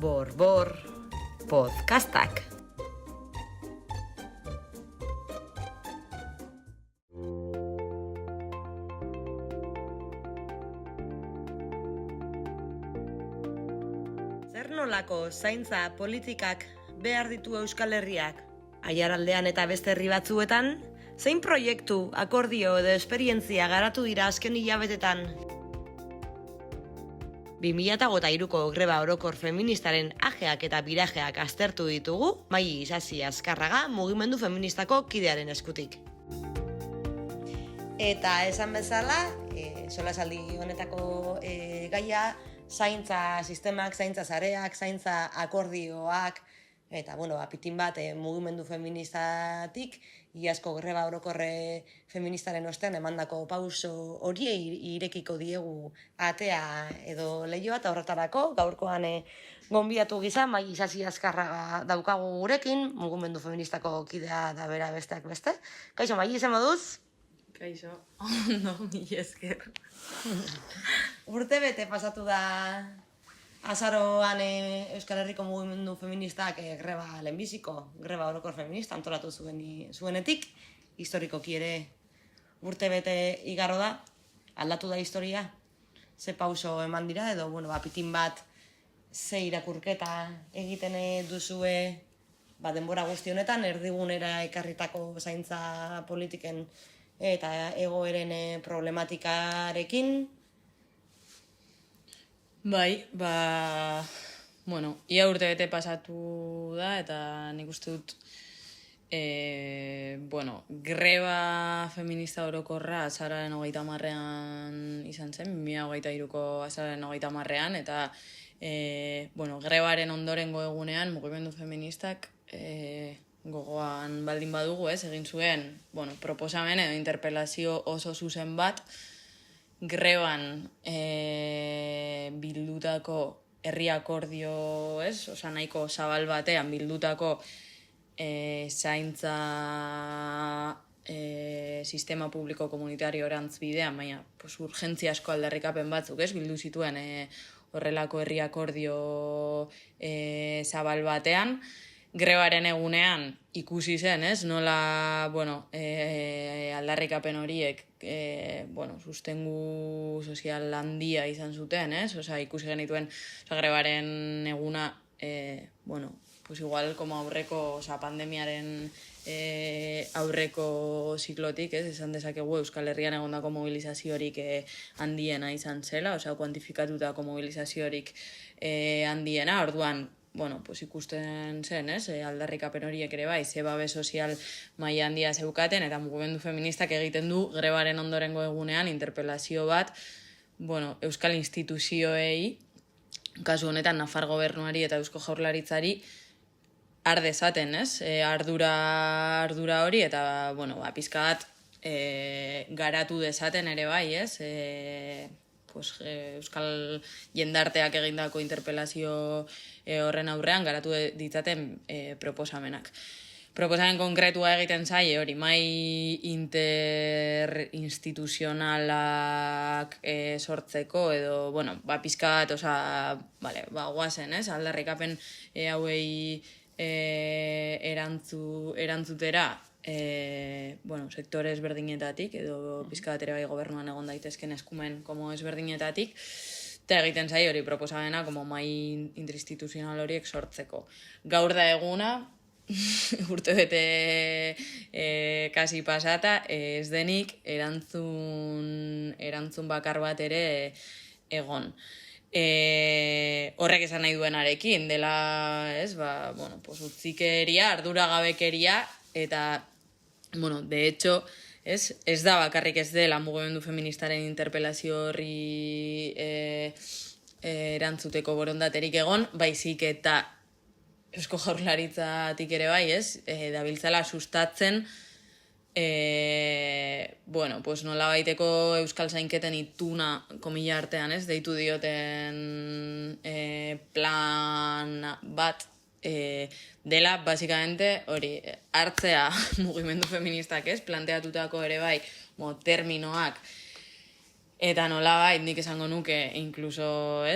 Bor podcastak. Zer nolako zaintza politikak behar ditu Euskal Herriak? Aiaraldean eta beste herri batzuetan, zein proiektu, akordio edo esperientzia garatu dira azken hilabetetan? 2023ko greba orokor feministaren ajeak eta birajeak aztertu ditugu, Mai Isasi Azkarraga mugimendu feministako kidearen eskutik. Eta esan bezala, solasaldi honetako gaia, zaintza sistemak, zaintza sareak, zaintza akordioak, eta, pitin bat mugimendu feministatik, iazko greba orokorre feministaren ostean emandako pauso horiei irekiko diegu atea edo lehioa, eta horretarako gaurkoan gonbidatu gisa Mai Isasi Azkarraga daukagu gurekin, mugimendu feministako kidea da bera besteak beste. Kaixo, Mai, zen moduz? Kaixo, ondo, mila esker. Urte bete pasatu da azaroan Euskal Herriko mugimendu feministak greba lehenbiziko, greba orokor feminista antolatu zuenetik, historikoki ere urte bete igarro da, aldatu da historia, ze pauso eman dira, edo, pitin bat ze irakurketa egiten duzue denbora guzti honetan, erdigunera ekarritako zaintza politiken eta egoeren problematikarekin. Bai, ia urte bete pasatu da, eta nik uste dut, greba feminista orokorra azararen 30 izan zen, 2023ko azararen 30, eta, grebaren ondorengo egunean, mugimendu feministak, gogoan baldin badugu, egin zuen, proposamen edo interpelazio oso zuzen bat, greban bildutako herri akordio, nahiko zabal batean bildutako zaintza sistema publiko komunitario orantz bidean, baina urgentzia asko aldarrikapen batzuk, bildu zituen horrelako herri akordio zabal batean. Grebaren egunean ikusi zen, nola, aldarrikapen horiek, sustengu sozial handia izan zuten, ikusi genituen, grebaren eguna, igual, como aurreko, pandemiaren aurreko ziklotik, esan dezakegu Euskal Herrian egondako mobilizaziorik handiena izan zela, kuantifikatutako mobilizaziorik handiena, orduan, ikusten zen, aldarrikapen horiek ere bai, ze babes sozial maila handia zeukaten, eta mugimendu feministak egiten du grebaren ondorengo egunean interpelazio bat, euskal instituzioei, kasu honetan Nafar gobernuari eta Eusko Jaurlaritzari, dezaten, ardura hori, eta, pizka bat garatu dezaten ere bai, euskal jendarteak egindako interpelazio horren aurrean garatu ditzaten proposamenak. Proposamen konkretua egiten zaie hori, mai interinstituzionalak sortzeko, edo, pizka bat, guazen, aldarrikapen hauei erantzutera, sektore ezberdinetatik, edo pizka bat ere bai gobernuan egon daitezken eskumen como ezberdinetatik, eta egiten zai hori proposamena como mai interinstituzional horiek sortzeko. Gaur da eguna, urte bete kasi pasata, ez denik erantzun bakar bat ere egon. Horrek esan nahi duenarekin, dela, utzikeria, arduragabekeria, eta, de hecho, ez da bakarrik ez dela mugimendu feministaren interpelazio horri erantzuteko borondaterik egon, baizik eta Eusko Jaurlaritzatik ere bai, dabiltzala sustatzen, nola baiteko euskal zainketen ituna, komila artean, deitu dioten plan bat, dela, basikamente, hori, hartzea mugimendu feministak, planteatutako ere bai, terminoak, eta nola bai, nik esango nuke, inkluso,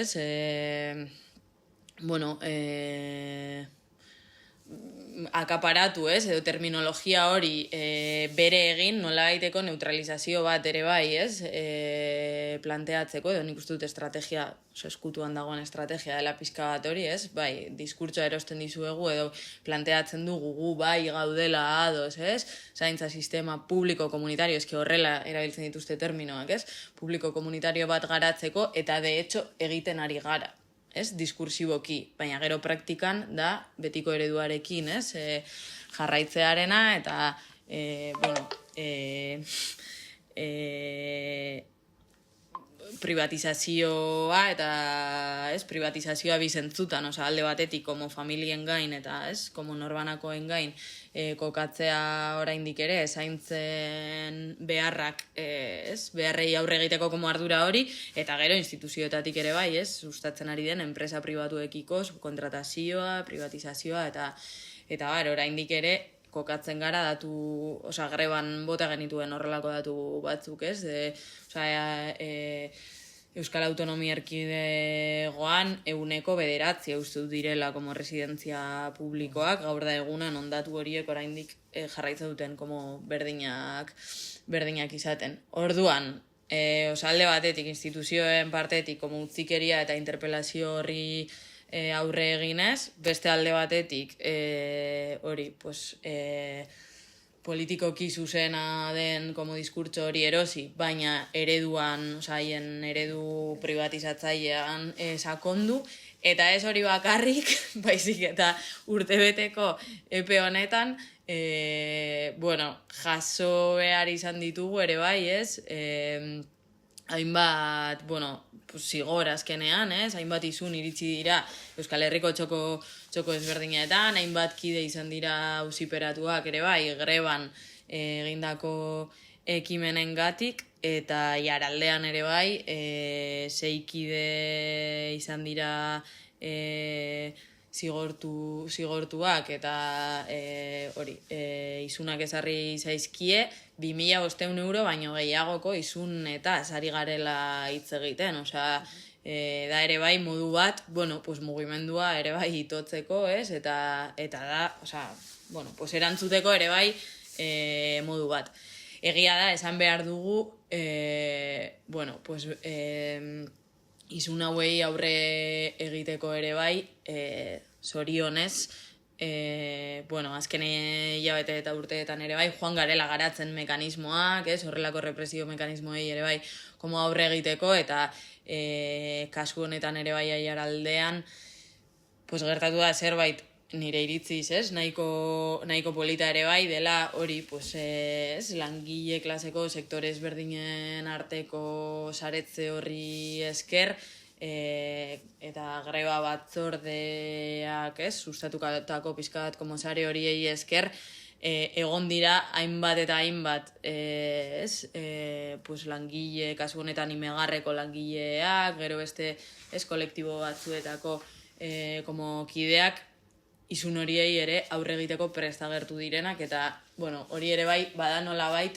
bueno, akaparatu, edo terminologia hori bere egin, nola baiteko neutralizazio bat ere bai, planteatzeko, edo nik uste dut estrategia, eskutuan dagoen estrategia dela pizka bat hori, bai, diskurtsoa erosten dizuegu, edo planteatzen dugu gu bai gaudela ados, zaintza sistema publiko komunitario, horrela erabiltzen dituzte terminoak, publiko komunitario bat garatzeko, eta de hecho egiten ari gara. Diskursiboki, baina gero praktikan da betiko ereduarekin, jarraitzearena eta privatizazioa eta privatizazioa bizentzutan, alde batetik como familien gain eta como norbanakoen gain kokatzea oraindik ere zaintzen beharrak beharrei aurre egiteko como ardura hori eta gero instituzioetatik ere bai sustatzen ari den enpresa pribatuekiko subkontratazioa, privatizazioa eta oraindik ere kokatzen gara datu, greban bota genituen horrelako datu batzuk, Euskal Autonomia Erkidegoan 9% uste dut direla como residentzia publikoak, gaur da egunan ondatu horiek oraindik jarraitzen duten como berdinak izaten. Orduan, alde batetik, instituzioen partetik, como utzikeria eta interpelazio horri aurre eginez, beste alde batetik, hori, politikoki zuzena den como diskurtso hori erosi, baina ereduan, haien eredu privatizatzailean sakondu, eta ez hori bakarrik, baizik eta urtebeteko epe honetan, jaso behar izan ditugu ere bai, hainbat, zigor azkenean, hainbat izun iritsi dira Euskal Herriko txoko ezberdinetan, hainbat kide izan dira auziperatuak ere bai, greban egindako ekimenengatik, eta jaraldean ere bai, 6 kide izan dira zigortuak eta izunak ezarri zaizkie 2.500 euro baino gehiagoko izun eta sari garela hitz egiten, da ere bai modu bat, mugimendua ere bai itotzeko, eta da, erantzuteko ere bai modu bat. Egia da, esan behar dugu, izun hauei aurre egiteko ere bai, zorionez, azken hilabete eta urteetan ere bai, joan garela garatzen mekanismoak, horrelako represio mekanismoei ere bai, como aurre egiteko, eta kasu honetan ere bai aiaraldean, gertatu da zerbait nire iritziz, nahiko polita ere bai, dela hori, langile klaseko sektore ezberdinen arteko saretze horri esker, eta greba batzordeak, sustatukatako pizkat como sare horiei esker, egon dira hainbat eta hainbat langile, kasu honetan imegarreko langileak, gero beste kolektibo batzuetako como kideak, izun horiei ere aurre egiteko prest agertu direnak, eta hori ere bai, bada nola bait,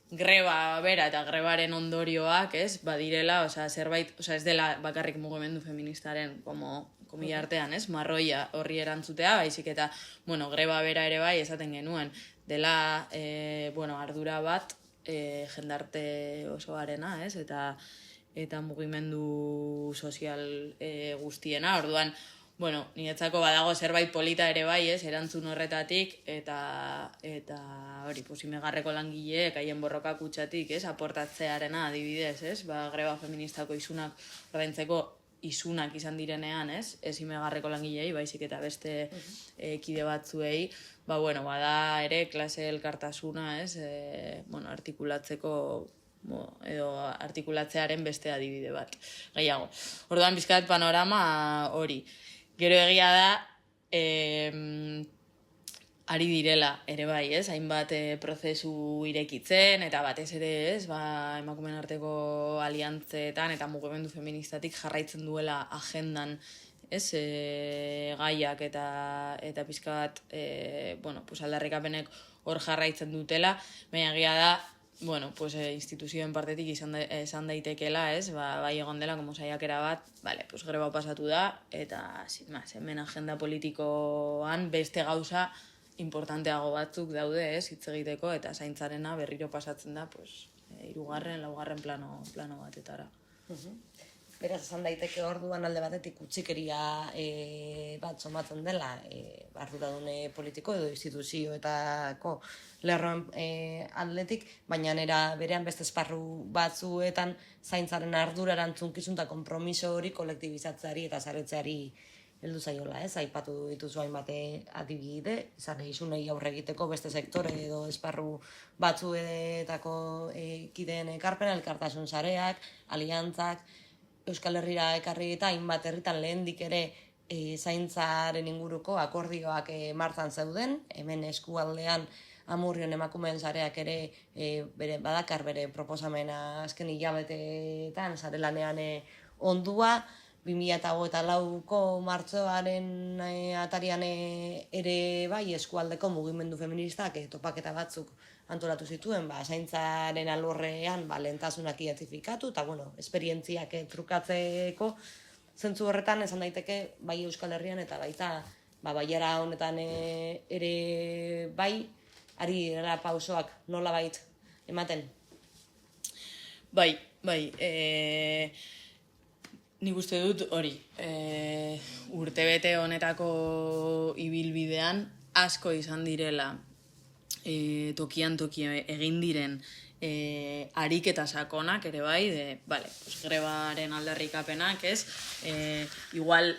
greba bera eta grebaren ondorioak, badirela, zerbait, ez dela bakarrik mugimendu feministaren, komila artean, marroia horri erantzutea, baizik eta, greba bera ere bai, esaten genuen, dela, ardura bat, jendarte osoarena, eta mugimendu sozial guztiena, orduan, niretzako badago zerbait polita ere bai, erantzun horretatik, eta hori, imegarreko langileek, haien borroka kutsatik, aportatzearena adibidez, greba feministako izunak ordaintzeko izunak izan direnean, ez imegarreko langilei, baizik eta beste kide batzuei, bada ere klase elkartasuna, artikulatzeko, edo artikulatzearen beste adibide bat, gehiago. Orduan, bizkat panorama hori. Gero egia da, ari direla ere bai, hainbat prozesu irekitzen, eta batez ere, emakumeen arteko aliantzetan eta mugimendu feministatik jarraitzen duela agendan, gaiak eta pizkat, aldarrikapenek hor jarraitzen dutela, baina egia da, bueno, pues instituzioen partetik esan daitekeela, ez? Bai egon dela, como saiakera bat, vale, pues greba pasatu da, eta, sin más, hemen agenda politikoan beste gauza importanteago batzuk daude, ez? Hitz egiteko, eta zaintzarena berriro pasatzen da, pues, 3., 4. plano batetara. Beraz, esan daiteke orduan alde batetik utzikeria bat somatzen dela arduradune politiko edo instituzioetako lerroen aldetik, baina berean beste esparru batzuetan zaintzaren ardura erantzunkizun eta konpromiso hori kolektibizatzeari eta saretzeari heldu zaiola, ez? Aipatu dituzu hainbat adibide, izan izunei aurre egiteko beste sektore edo esparru batzuetako kideen ekarpena, elkartasun sareak, aliantzak, Euskal Herrira ekarri eta hainbat herritan lehendik ere zaintzaren inguruko akordioak martzan zeuden, hemen eskualdean Amurrion emakumeen sareak ere badakar bere proposamena azken hilabeteetan sarelanean ondua, 2024ko martxoaren atarian ere bai eskualdeko mugimendu feministak topaketa batzuk antolatu zituen, zaintzaren alorrean lehentasunak identifikatu, eta esperientziak trukatzeko zentzu horretan esan daiteke bai Euskal Herrian eta baita baiara honetan ere bai, ari dira pausoak nolabait ematen. Bai, nik uste dut hori, urtebete honetako ibilbidean asko izan direla tokian egin diren ariketa sakonak ere bai, pues grebaren aldarrikapenak, ez? Igual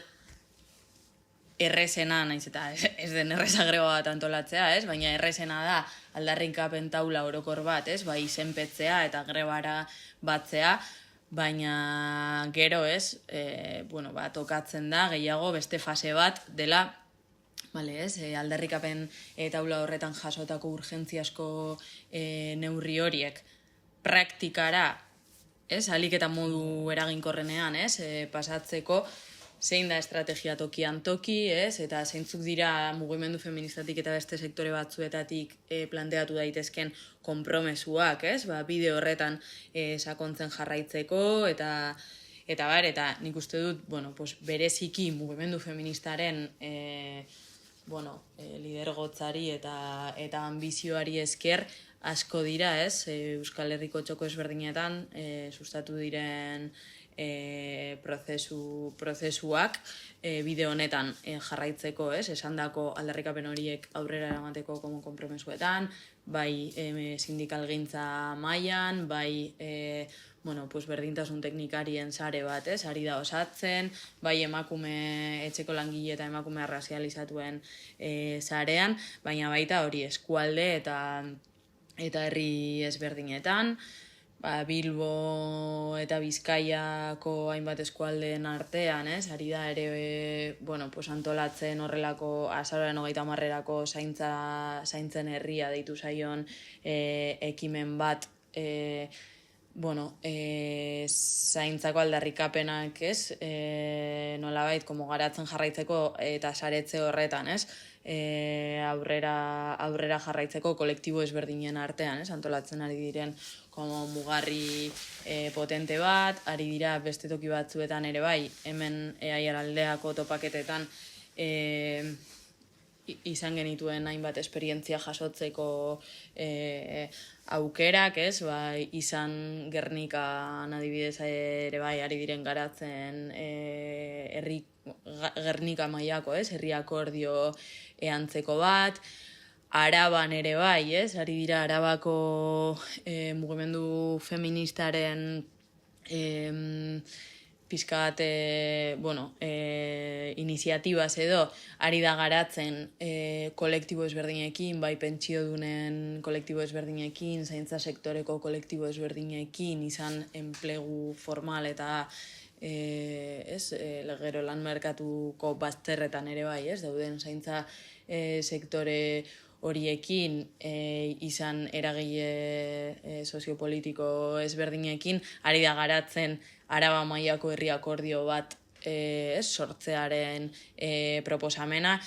errezena, naiz eta ez den erreza greba bat antolatzea, ez? Baina errezena da aldarrikapen taula orokor bat, ez? Bai izenpetzea eta grebara batzea, baina gero, ez? Tokatzen da gehiago beste fase bat dela, aldarrikapen taula horretan jasotako urgentziasko neurri horiek praktikara, ahalik eta modu eraginkorrenean, pasatzeko zein da estrategia tokian toki, eta zeintzuk dira mugimendu feministatik eta beste sektore batzuetatik planteatu daitezken konpromesuak, bide horretan sakontzen jarraitzeko, eta nik uste dut, bereziki mugimendu feministaren lidergotzari eta ambizioari esker asko dira, Euskal Herriko txoko ezberdinetan sustatu diren prozesuak bide honetan jarraitzeko, esandako aldarrikapen horiek aurrera eramateko konpromesuetan, bai sindikalgintza mailan, bai berdintasun teknikarien sare bat, ari da osatzen, bai emakume etxeko langile eta emakume arrazializatuen sarean, baina baita hori eskualde eta herri ezberdinetan, Bilbo eta Bizkaiako hainbat eskualdeen artean, ari da ere antolatzen horrelako azaroaren 30erako zaintzen herria deitu zaion ekimen bat zaintzako aldarrikapenak, nolabait garatzen jarraitzeko eta saretze horretan, aurrera jarraitzeko kolektibo ezberdinen artean, antolatzen ari diren mugarri potente bat, ari dira beste toki batzuetan ere bai, hemen Aiaraldeako topaketetan izan genituen hainbat esperientzia jasotzeko aukerak, izan Gernikan adibidez ere bai ari diren garatzen Gernika mailako, herri akordio antzeko bat, Araban ere bai, ari dira Arabako mugimendu feministaren pizkat, iniziatibaz edo, ari da garatzen kolektibo ezberdinekin, bai pentsiodunen kolektibo ezberdinekin, zaintza sektoreko kolektibo ezberdinekin, izan enplegu formal eta gero lan merkatuko bazterretan ere bai, dauden zaintza sektore horiekin, izan eragile soziopolitiko ezberdinekin, ari da garatzen Araba mailako herri akordio bat sortzearen proposamena,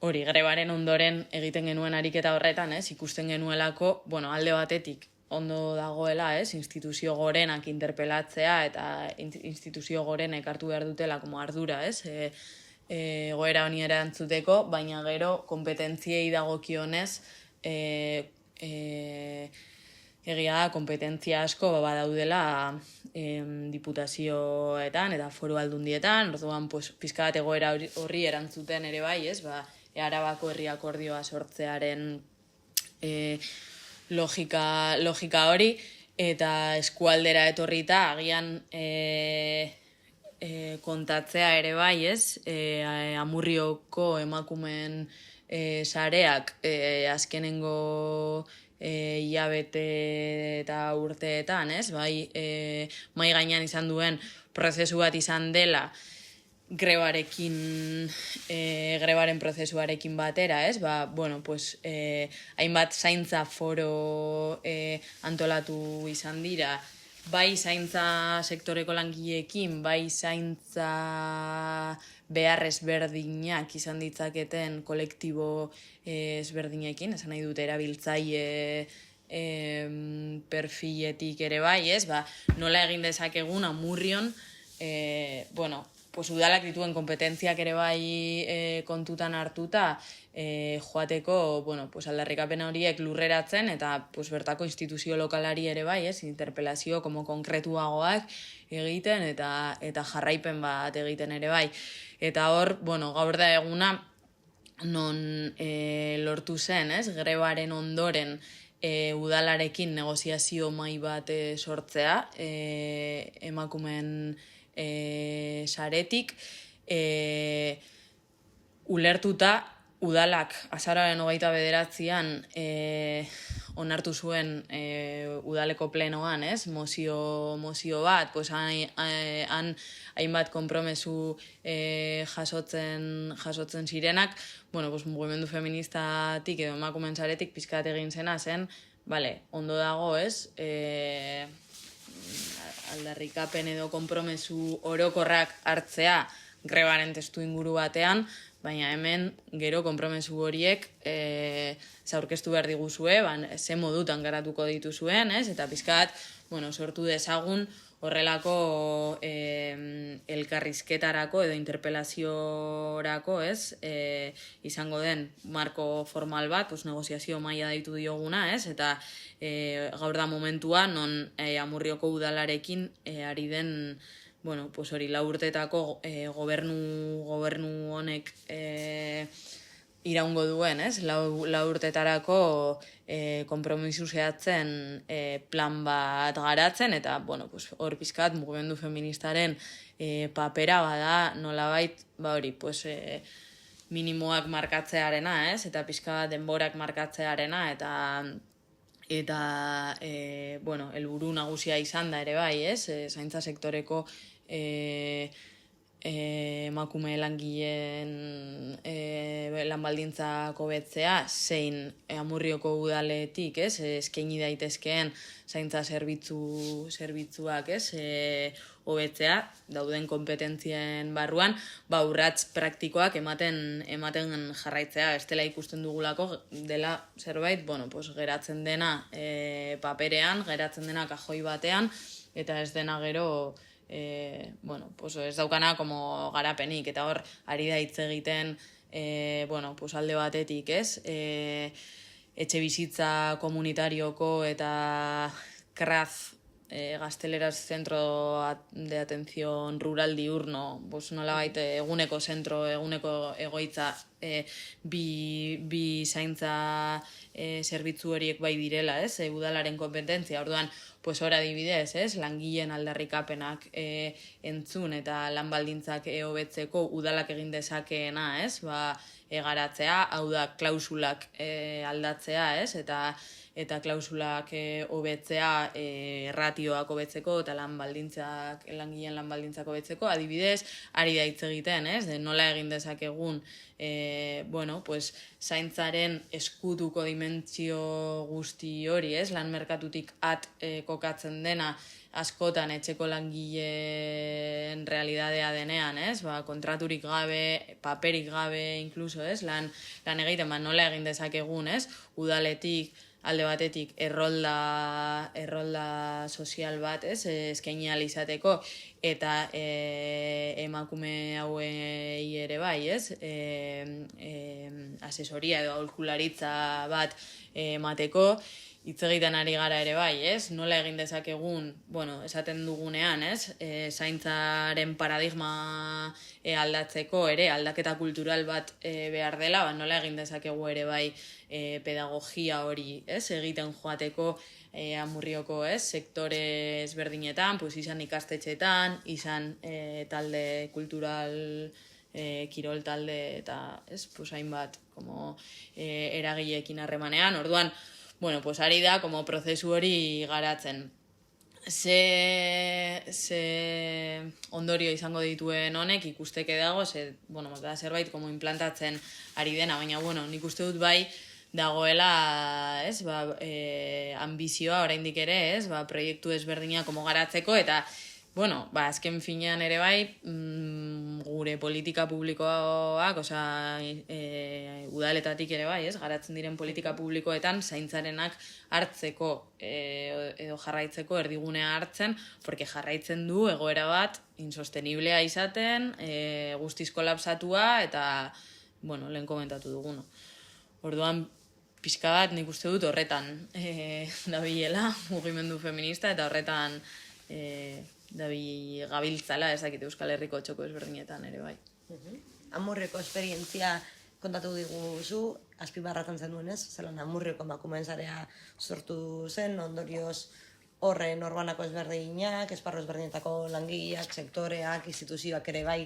hori grebaren ondoren egiten genuen ariketa horretan, ikusten genuelako, alde batetik ondo dagoela, instituzio gorenak interpelatzea eta instituzio gorenek hartu behar dutela como ardura, egoera honi erantzuteko, baina gero kompetentziei dagokionez egia da kompetentzia asko badaudela diputazioetan eta foru aldundietan, orduan pizka bat egoera horri erantzuten ere bai, Arabako herri akordioa sortzearen logika hori, eta eskualdera etorrita agian kontatzea ere bai, Amurrioko emakumeen sareak azkenengo hilabete eta urteetan, bai, mai gainean izan duen prozesu bat izan dela grebaren prozesuarekin batera, hainbat zaintza foro antolatu izan dira, bai zaintza sektoreko langileekin, bai zaintza behar ezberdinak izan ditzaketen kolektibo ezberdinekin, esan nahi dute erabiltzaile perfiletik ere bai, nola egin dezakegun Amurrion, udalak dituen kompetentziak ere bai kontutan hartuta joateko aldarrikapen horiek lurreratzen eta bertako instituzio lokalari ere bai, interpelazio como konkretuagoak egiten eta jarraipen bat egiten ere bai. Eta hor, gaur da eguna non lortu zen, grebaren ondoren udalarekin negoziazio mahai bat sortzea emakumeen saretik, ulertuta udalak azaroaren 29an onartu zuen udaleko plenoan, mozio bat, han hainbat konpromesu jasotzen zirenak, mugimendu feministatik edo emakumeen saretik pizkat egin zena zen, ondo dago, aldarrikapen edo konpromesu orokorrak hartzea grebaren testu inguru batean, baina hemen gero konpromesu horiek aurkeztu behar diguzue, ze modutan garatuko dituzuen, eta pizkat, sortu dezagun horrelako elkarrizketarako edo interpelaziorako, izango den marko formal bat, negoziazio maila deitu dioguna, eta gaur da momentua non Amurrioko udalarekin ari den hori 4 urtetako gobernu honek iraungo duen, 4 urtetarako konpromisu zehatzen plan bat garatzen, eta hor pizkat mugimendu feministaren papera bada nolabait minimoak markatzearena, eta pizka denborak markatzearena, eta helburu nagusia izan da ere bai, zaintza sektoreko emakume langileen lanbaldintzak hobetzea, zein Amurrioko udaletik eskaini daitezkeen zaintza zerbitzuak hobetzea, dauden kompetentzien barruan, urrats praktikoak ematen jarraitzea, bestela ikusten dugulako dela zerbait, geratzen dena paperean, geratzen dena kajoi batean, eta ez dena gero ez daukana como garapenik, eta hor ari da hitz egiten alde batetik, etxe bizitza komunitarioko eta CRAZ, gazteleraz Centro de Atención Rural Diurno, nolabait eguneko egoitza bi zaintza zerbitzu horiek bai direla, udalaren kompetentzia, orduan hor adibidez, langileen aldarrikapenak entzun eta lan baldintzak hobetzeko udalak egin dezakeena, garatzea, hau da klausulak aldatzea, eta klausulak hobetzea ratioak hobetzeko eta langileen lan baldintzak hobetzeko, adibidez, ari da hitz egiten, nola egin dezakegun zaintzaren eskutuko dimentsio guzti hori, lan merkatutik kokatzen dena askotan etxeko langileen realidadea denean, ez? Kontraturik gabe, paperik gabe, incluso, ez? Lan egiten, nola egin dezakegun, ez? Udaletik, alde batetik, errolda sozial bat, ez? Eskaini ahal izateko, eta emakume hauei ere bai, ez? Asesoria edo aholkularitza bat emateko, hitz egiten ari gara ere bai, ez? Nola egin dezakegun, esaten dugunean, ez? Zaintzaren paradigma aldatzeko ere, aldaketa kultural bat behar dela, nola egin dezakegu ere bai pedagogia hori, ez? Egiten joateko Amurrioko, ez? Sektore ezberdinetan, izan ikastetxetan, izan talde kultural, kirol talde eta, ez? Hainbat, eragileekin harremanean, orduan, ari da, prozesu hori garatzen. Ze ondorio izango dituen honek ikusteke dago, da zerbait implantatzen ari dena, baina, nik uste dut bai dagoela, ez, ambizioa oraindik ere, ez, proiektu ezberdina garatzeko, eta, azken finean ere bai, gure politika publikoak, udaletatik ere bai, ez, garatzen diren politika publikoetan zaintzarenak hartzeko edo jarraitzeko erdigunea hartzen, porque jarraitzen du egoera bat insosteniblea izaten, guztiz kolapsatua eta, lehen komentatu duguno. Orduan, pixka bat nik uste dut horretan dabilela mugimendu feminista eta horretan gabiltzala ezakite Euskal Herriko txoko ezberdinetan ere bai. Amurrioko esperientzia kontatu diguzu, azpimarratzen zen duenez, zelan Amurrioko emakumeen sarea sortu zen, ondorioz horren orbanako ezberdinak, esparru ezberdinetako langileak, sektoreak, instituzioak ere bai,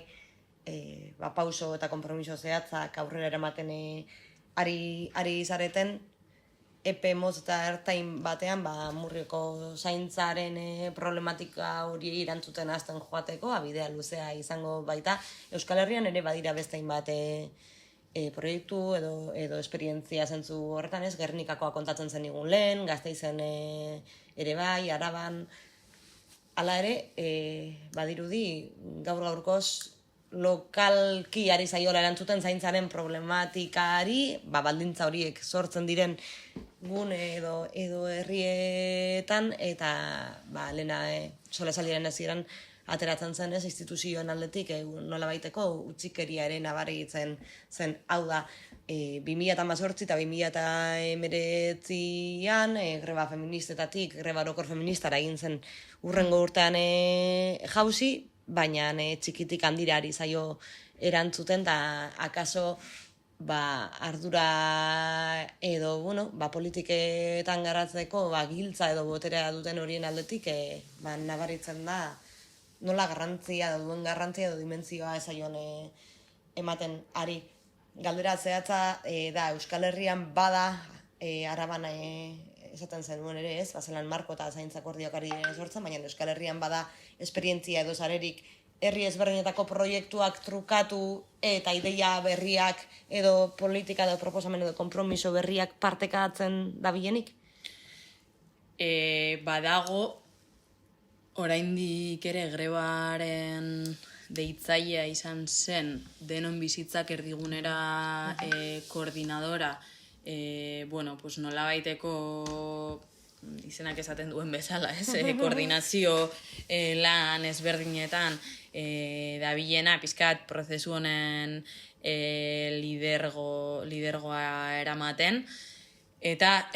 pauso eta konpromiso zehatzak aurrera eramaten ari zareten, epe motz eta ertain batean, Amurrioko zaintzaren problematika hori erantzuten hasten joateko, bidea luzea izango baita. Euskal Herrian ere badira bestein bat proiektu edo esperientzia zentzu horretan, ez, Gernikakoa kontatzen zen igun lehen, Gasteizen ere bai, Araban. Hala ere, badirudi gaur-gaurkoz lokalki ari zaiola erantzuten zaintzaren problematikari, baldintza horiek sortzen diren gune edo herrietan, eta lehena solasaldiaren hasieran ateratzen zen ez, instituzioen aldetik nola baiteko utzikeria ere nabaritzen zen. Hau da, 2018 eta 2019an greba feministetatik greba orokor feministara egin zen urrengo urtean jauzi, baina txikitik handira ari zaio erantzuten, eta akaso ardura edo, politiketan garatzeko giltza edo boterea duten horien aldetik nabaritzen da nola duen garrantzia edo dimentsioa ezaion ematen ari. Galdera zehatza da, Euskal Herrian bada, Araban esaten zenuen ere ez, zelan marko eta zaintzak ordiok ari sortzen, baina Euskal Herrian bada esperientzia edo zarerik herri ezberdinetako proiektuak trukatu eta ideia berriak edo politika edo proposamen edo konpromiso berriak partekatzen dabilenik? Badago, oraindik ere grebaren deitzailea izan zen denon bizitzak erdigunera koordinadora, nolabaiteko izenak esaten duen bezala, koordinazio lan ezberdinetan dabilena, pizkat prozesu honen lidergoa eramaten, eta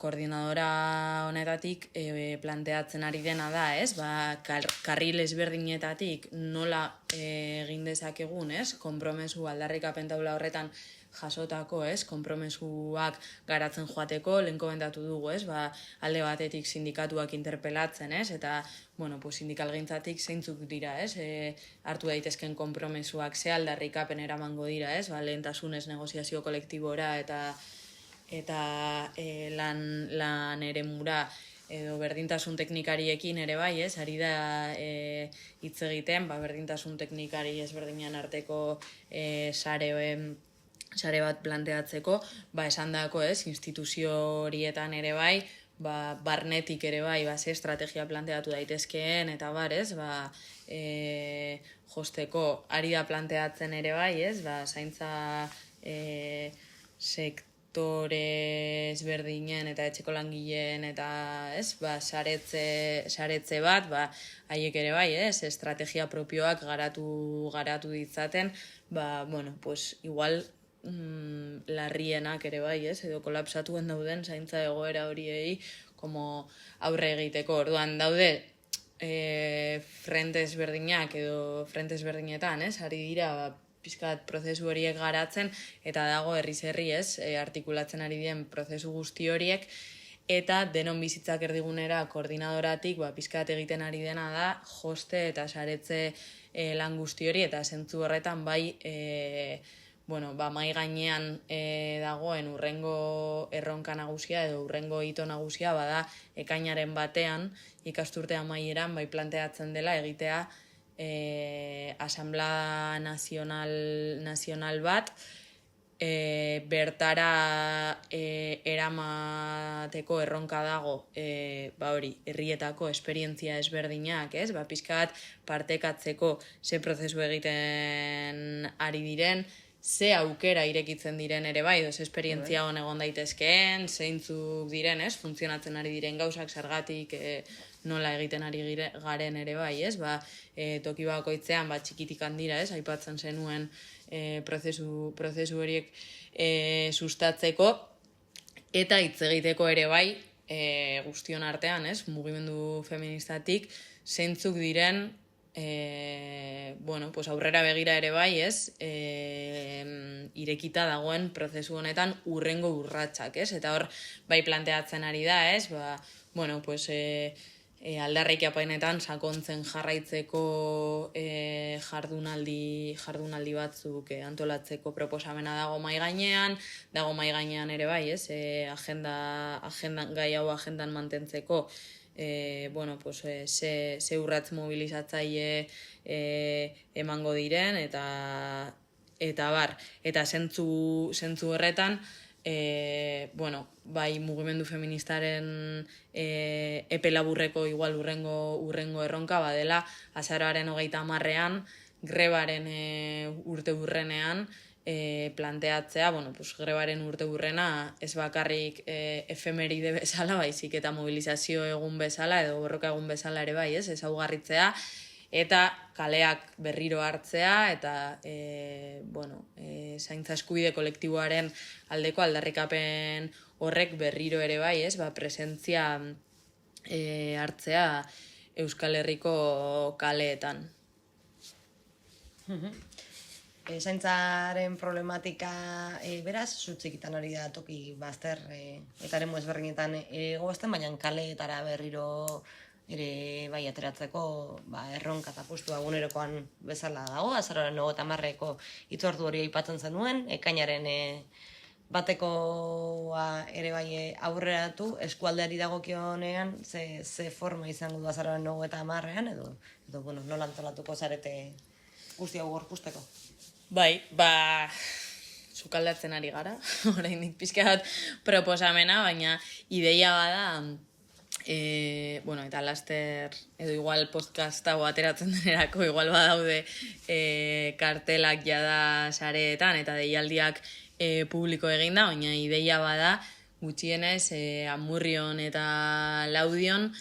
koordinadora honetatik planteatzen ari dena da, karril ezberdinetatik nola egin dezakegun, konpromesu aldarrikapen taula horretan jasotako, konpromesuak garatzen joateko, lehen komentatu dugu, alde batetik sindikatuak interpelatzen, eta sindikalgintzatik zeintzuk dira, hartu daitezken konpromesuak ze aldarrikapen eramango dira, lehentasunez negoziazio kolektibora eta lan eremura edo berdintasun teknikariekin ere bai, ari da hitz egiten, berdintasun teknikari ezberdinean arteko sare bat planteatzeko, esan dako, instituzio horietan ere bai, barnetik ere bai, ze estrategia planteatu daitezkeen, eta bar, ez, josteko ari da planteatzen ere bai, ez, zaintza sektore ezberdinen eta etxeko langileen eta, ez, saretze bat, haiek ere bai, ez, estrategia propioak garatu ditzaten, bueno, pues igual larrienak ere bai, ez, edo kolapsatuen dauden zaintza egoera horiei como aurre egiteko. Orduan daude frente ezberdinak edo frente ezberdinetan, ez, ari dira pizkat prozesu horiek garatzen, eta dago herri, ez, artikulatzen ari diren prozesu guzti horiek, eta denon bizitzak erdigunera koordinadoratik pizkat egiten ari dena da joste eta saretze lan guzti hori, eta zentzu horretan bai mai gainean dagoen urrengo erronka nagusia edo urrengo hito nagusia bada ekainaren batean ikasturte amaieran bai planteatzen dela egitea asamblea nazional bat bertara eramateko erronka dago hori herrietako esperientzia ezberdinak, ez? Pizkat partekatzeko ze prozesu egiten ari diren, ze aukera irekitzen diren ere bai, ze esperientzia hon egon daitezkeen, zeintzuk diren, ez? Funtzionatzen ari diren gauzak zergatik nola egiten ari garen ere bai, ez? Toki bakoitzean txikitik handira, ez? Aipatzen zenuen prozesu horiek sustatzeko eta hitz egiteko ere bai guztion artean, ez? Mugimendu feministatik zeintzuk diren aurrera begira ere bai, ez? Irekita dagoen prozesu honetan urrengo urratsak, ez? Eta hor bai planteatzen ari da, ez? Aldarrikapenetan sakontzen jarraitzeko jardunaldi batzuk antolatzeko proposamena dago mahai gainean ere bai, ez? Gai hau agendan mantentzeko ze urratz mobilizatzaile emango diren eta bar, eta zentzu horretan bai mugimendu feministaren epe laburreko igual urrengo erronka badela azaroaren 30ean grebaren urteurrenean planteatzea, grebaren urteurrena ez bakarrik efemeride bezala, baizik eta mobilizazio egun bezala edo borroka egun bezala ere bai, ez, ezaugarritzea eta kaleak berriro hartzea eta zaintza eskubide kolektiboaren aldeko aldarrikapen horrek berriro ere bai, ez, presentzia hartzea Euskal Herriko kaleetan. Zaintzaren problematika beraz, zutzikitan hori da toki bazter eta eremu ezberdinetan goazten, baina kaleetara berriro ere bai ateratzeko erronka eta postua egunerokoan bezala dago, azaroaren 30eko hitzordu hori aipatzen zenuen, ekainaren batekoa ere bai aurreratu, eskualdeari dagokionean ze forma izango du azaroaren 30ean edo nola antolatuko zarete guzti hau gorpuzteko? Bai, sukaldatzen ari gara, oraindik pixka bat proposamena, baina ideia bada, eta laster, edo igual podcast hau ateratzen denerako, igual badaude kartelak jada sareetan, eta deialdiak publiko eginda, baina ideia bada, gutxienez, Amurrion eta Laudion,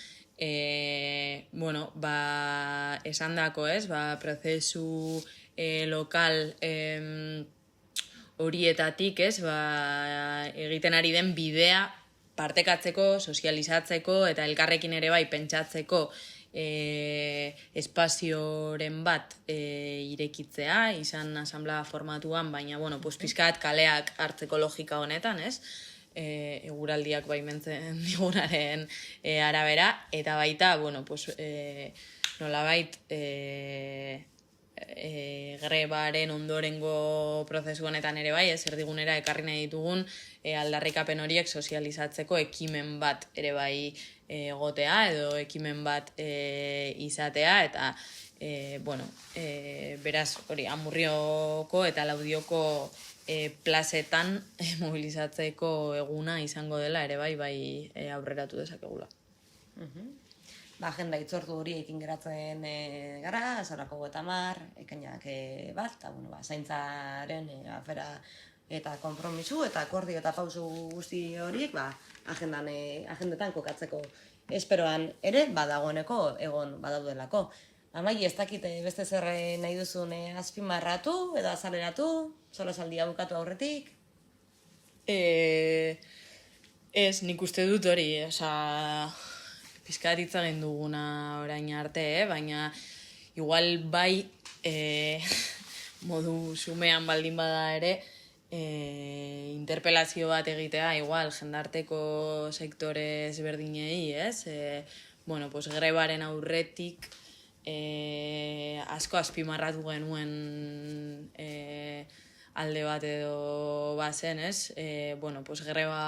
esandako, ez, prozesu lokal horietatik, ez, egiten ari den bidea partekatzeko, sozializatzeko eta elkarrekin ere bai pentsatzeko espazioren bat irekitzea, izan asamblea formatuan, baina, pizkat kaleak hartzeko logika honetan, ez? Eguraldiak baimentzen digunaren arabera, eta baita, nolabait grebaren ondorengo prozesu honetan ere bai, ez erdigunera ekarri nahi ditugun aldarrikapen horiek sozializatzeko ekimen bat ere bai egotea edo ekimen bat izatea, eta beraz, hori, Amurrioko eta Laudioko plazetan mobilizatzeko eguna izango dela ere bai aurreratu dezakegula. Agenda itzortu hori ekin geratzen gara, azaurako 30, ekainak bat, eta zaintzaren afera eta konpromisu eta akordio eta pausu guzti horiek agendetan kokatzeko esperoan ere badagoeneko egon badaudelako. Amai, ez dakit beste zer nahi duzun azpimarratu edo azaleratu, solasaldia bukatu aurretik? Ez, nik uste dut hori, pizkat hitz egin duguna orain arte, baina igual bai modu xumean baldin bada ere, interpelazio bat egitea, igual, jendarteko sektore ezberdinei, ez? Grebaren aurretik asko azpimarratu genuen alde bat edo bazen, ez? Greba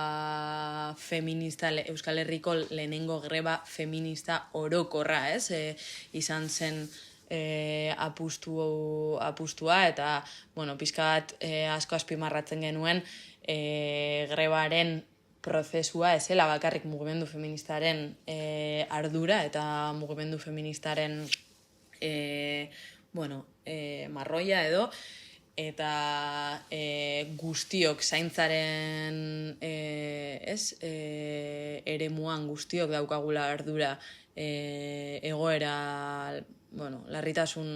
feminista, Euskal Herriko lehenengo greba feminista orokorra, ez? Izan zen apustua eta, pizkat asko azpimarratzen genuen grebaren prozesua ezela bakarrik mugimendu feministaren ardura eta mugimendu feministaren marroia edo, eta guztiok zaintzaren eremuan guztiok daukagula ardura egoera, larritasun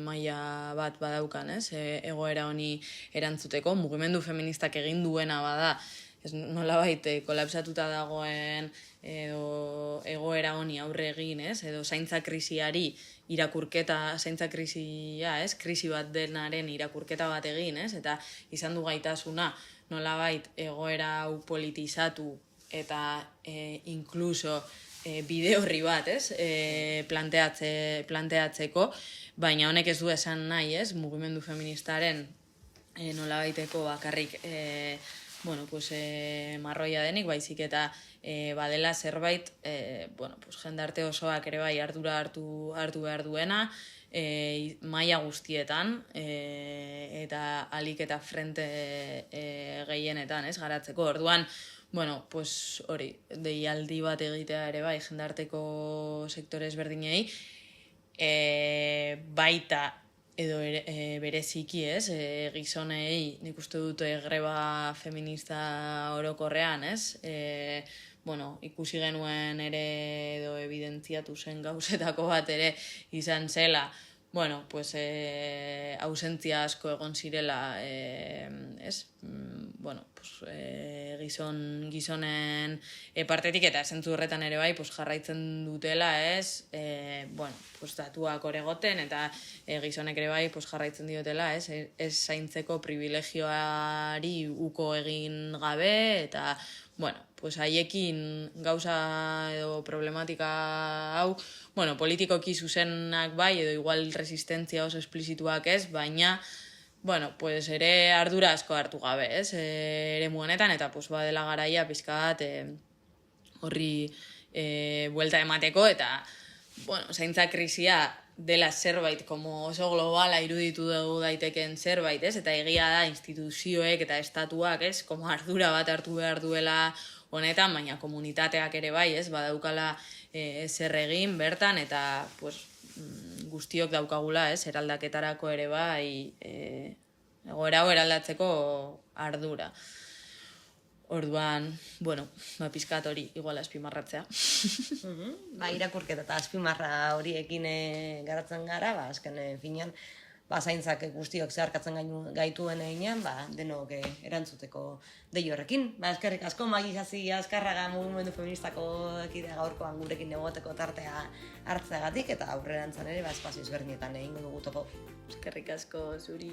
maila bat badaukan, egoera honi erantzuteko, mugimendu feministak egin duena bada, nolabait kolapsatuta dagoen edo egoera honi aurre egin, edo zaintza krisiari zaintza krisia, krisi bat denaren irakurketa bat egin, eta izan du gaitasuna nolabait egoera hau politizatu eta inkluso bide horri bat, planteatzeko, baina honek ez du esan nahi, mugimendu feministaren nolabaiteko bakarrik marroia denik, baizik eta badela zerbait jendarte osoak ere bai ardura hartu behar duena, maila guztietan eta alik eta frente gehienetan garatzeko. Orduan, hori, deialdi bat egitea ere bai jendarteko sektore ezberdinei, baita edo bereziki, gizonei, nik uste dute greba feminista orokorrean, ikusi genuen ere edo evidentziatu zen gauzetako bat ere izan zela, ausentzia asko egon zirela, gizonen partetik eta zentzu horretan ere bai jarraitzen dutela, datuak oregoten eta gizonek ere bai jarraitzen diotela, ez zaintzeko privilegioari uko egin gabe eta haiekin gauza edo problematika hau, politikoki zuzenak bai edo igual resistentzia oso esplizituak ez, baina ere ardura asko hartu gabe, eremu honetan, eta badela garaia pizkat horri buelta emateko, eta zaintza krisia dela zerbait oso globala iruditu dugu daiteken zerbait, eta egia da instituzioek eta estatuak ardura bat hartu behar duela honetan, baina komunitateak ere bai, badaukala zer egin bertan, eta guztiok daukagula, eraldaketarako ere bai, egoera hau eraldatzeko ardura. Orduan, pizkat hori igual azpimarratzea. Irakurketa eta azpimarra horiekin garatzen gara, azken finean, zaintzak guztiok zeharkatzen gaituen einean, denok erantzuteko dei horrekin. Eskerrik asko, Maizazi Azkarraga mugimendu feministako ekidea gaurkoan gurekin egoteko tartea hartzeagatik, eta aurrerantzan ere espazio ezberdinetan egingo dugu topo. Eskerrik asko zuri.